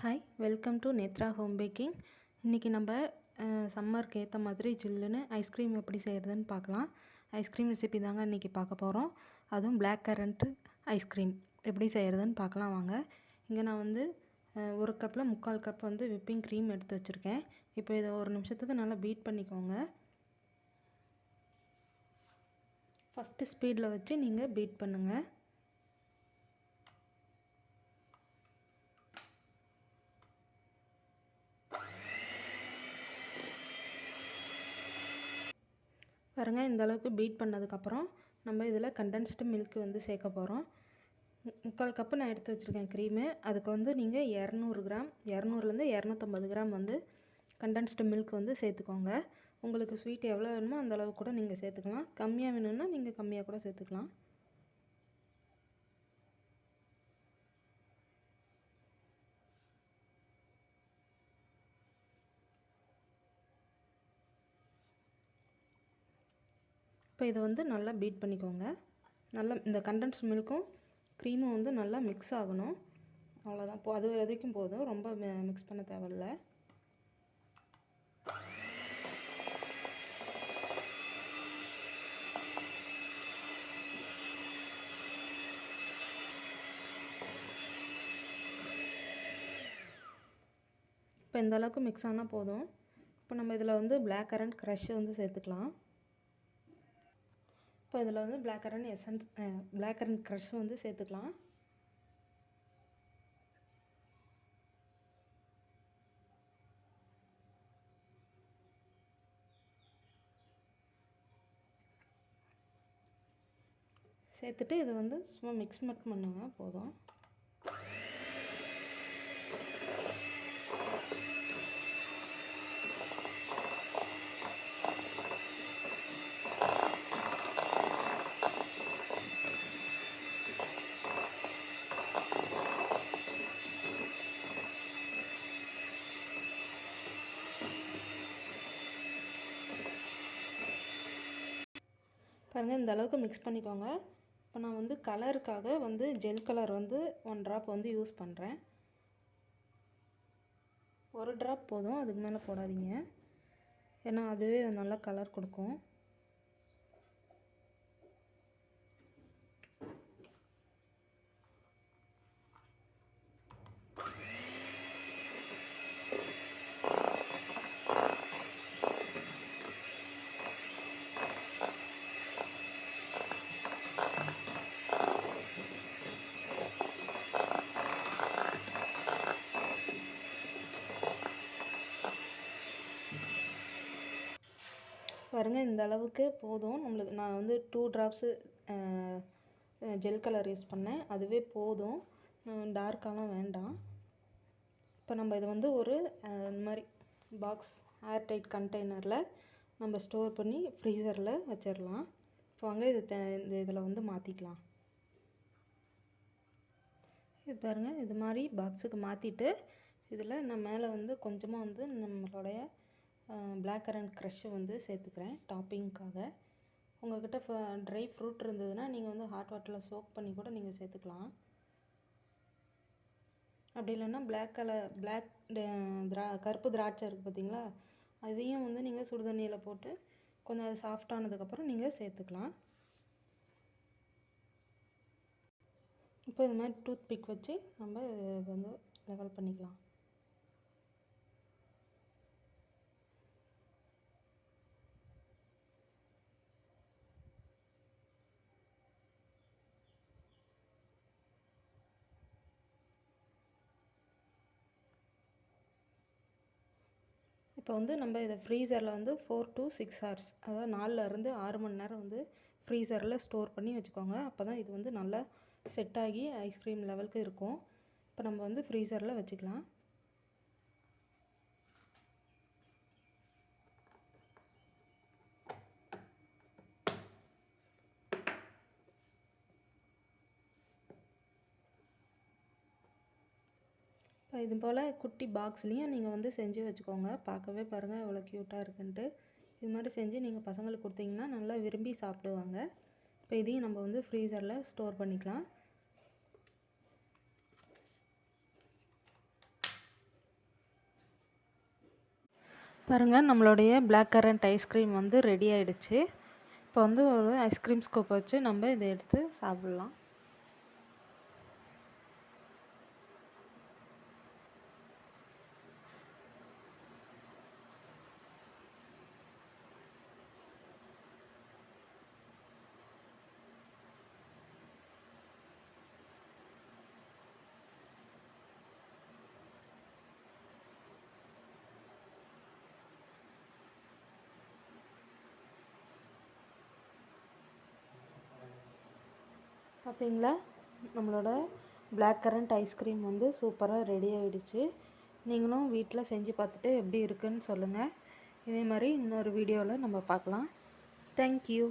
Hi, welcome to Nethra home baking. இன்றைக்கி நம்ம சம்மருக்கு ஏற்ற மாதிரி ஜில்லுன்னு ஐஸ்கிரீம் எப்படி செய்கிறதுன்னு பார்க்கலாம். ஐஸ்கிரீம் ரெசிபி தாங்க இன்றைக்கி பார்க்க போகிறோம். அதுவும் பிளாக் கரண்ட்டு ஐஸ்கிரீம் எப்படி செய்கிறதுன்னு பார்க்கலாம் வாங்க. இங்கே நான் வந்து ஒரு கப்பில் 3/4 கப் வந்து விப்பிங் க்ரீம் எடுத்து வச்சுருக்கேன். இப்போ இதை ஒரு நிமிஷத்துக்கு நல்லா பீட் பண்ணிக்கோங்க. ஃபஸ்ட்டு ஸ்பீடில் வச்சு நீங்கள் பீட் பண்ணுங்கள். பாருங்கள், இந்த அளவுக்கு பீட் பண்ணதுக்கப்புறம் நம்ம இதில் கண்டென்ஸ்டு மில்க் வந்து சேர்க்க போகிறோம். 3/4 கப்பு நான் எடுத்து வச்சுருக்கேன் க்ரீமு. அதுக்கு வந்து நீங்கள் 200 கிராம் 200லேருந்து 250 கிராம் வந்து கண்டென்ஸ்டு மில்க் வந்து சேர்த்துக்கோங்க. உங்களுக்கு ஸ்வீட் எவ்வளோ வேணுமோ அந்த அளவுக்கு கூட நீங்கள் சேர்த்துக்கலாம். கம்மியாக வேணும்னா நீங்கள் கம்மியாக கூட சேர்த்துக்கலாம். இப்போ இதை வந்து நல்லா பீட் பண்ணிக்கோங்க. நல்லா இந்த கண்டென்ஸ்ட் மில்க்கும் க்ரீமும் வந்து நல்லா மிக்ஸ் ஆகணும். அவ்வளோதான், அது வரைக்கும் போதும், ரொம்ப மிக்ஸ் பண்ண தேவையில்ல. இப்போ இந்த அளவுக்கு மிக்ஸ் ஆனால் போதும். இப்போ நம்ம இதில் வந்து பிளாக் கரண்ட் க்ரஷ் வந்து சேர்த்துக்கலாம். இப்போ இதில் வந்து பிளாக் கரண்ட் க்ரஷ் வந்து சேர்த்துக்கலாம். சேர்த்துட்டு இதை வந்து சும்மா மிக்ஸ் மட்டும் பண்ணுங்க, போதும். பாருங்கள், இந்த அளவுக்கு மிக்ஸ் பண்ணிக்கோங்க. இப்போ நான் வந்து கலருக்காக வந்து ஜெல் கலர் வந்து 1 ட்ராப் வந்து யூஸ் பண்ணுறேன். 1 ட்ராப் போதும், அதுக்கு மேலே போடாதீங்க. ஏன்னா அதுவே நல்லா கலர் கொடுக்கும். பாருங்கள், இந்த அளவுக்கு போதும் நம்மளுக்கு. நான் வந்து 2 ட்ராப்ஸு ஜெல் கலர் யூஸ் பண்ணேன், அதுவே போதும். டார்க்காலாம் வேண்டாம். இப்போ நம்ம இதை வந்து ஒரு இந்த மாதிரி பாக்ஸ் ஏர்டைட் கண்டெய்னரில் நம்ம ஸ்டோர் பண்ணி ஃப்ரீசரில் வச்சிடலாம். இப்போ வாங்க இந்த இதில் வந்து மாற்றிக்கலாம். இது பாருங்கள், இது மாதிரி பாக்ஸுக்கு மாற்றிட்டு இதில் நான் மேலே வந்து கொஞ்சமாக வந்து நம்மளுடைய பிளாக் கரண்ட் க்ரஷ்ஷை வந்து சேர்த்துக்கிறேன் டாப்பிங்க்காக. உங்கள்கிட்ட ட்ரை ஃப்ரூட் இருந்ததுன்னா நீங்கள் வந்து ஹாட் வாட்டரில் சோக் பண்ணி கூட நீங்கள் சேர்த்துக்கலாம். அப்படி இல்லைன்னா கருப்பு திராட்சை இருக்குது பார்த்தீங்களா, அதையும் வந்து நீங்கள் சுடுதண்ணியில் போட்டு கொஞ்சம் அது சாஃப்டானதுக்கப்புறம் நீங்கள் சேர்த்துக்கலாம். இப்போ இது மாதிரி டூத் பிக் வச்சு நம்ம வந்து லெவல் பண்ணிக்கலாம். இப்போ வந்து நம்ம இதை ஃப்ரீசரில் வந்து 4 to 6 hours, அதாவது 4லேருந்து 6 மணி நேரம் வந்து ஃப்ரீசரில் ஸ்டோர் பண்ணி வச்சுக்கோங்க. அப்போ தான் இது வந்து நல்லா செட் ஆகி ஐஸ்கிரீம் லெவலுக்கு இருக்கும். இப்போ நம்ம வந்து ஃப்ரீசரில் வச்சுக்கலாம். இப்போ இது போல் குட்டி பாக்ஸ்லேயும் நீங்கள் வந்து செஞ்சு வச்சுக்கோங்க. பார்க்கவே பாருங்கள் எவ்வளோ க்யூட்டாக இருக்குன்ட்டு. இது மாதிரி செஞ்சு நீங்கள் பசங்களுக்கு கொடுத்தீங்கன்னா நல்லா விரும்பி சாப்பிடுவாங்க. இப்போ இதையும் நம்ம வந்து ஃப்ரீசரில் ஸ்டோர் பண்ணிக்கலாம். பாருங்கள், நம்மளுடைய பிளாக் கரண்ட் ஐஸ்கிரீம் வந்து ரெடி ஆகிடுச்சு. இப்போ வந்து ஒரு ஐஸ்கிரீம் ஸ்கூப் வச்சு நம்ம இதை எடுத்து சாப்பிட்லாம். பார்த்தீங்களா, நம்மளோட பிளாக் கரண்ட் ஐஸ்கிரீம் வந்து சூப்பராக ரெடி ஆகிடுச்சு. நீங்களும் வீட்டில் செஞ்சு பார்த்துட்டு எப்படி இருக்குன்னு சொல்லுங்கள். இதே மாதிரி இன்னொரு வீடியோவில் நம்ம பார்க்கலாம். தேங்க்யூ.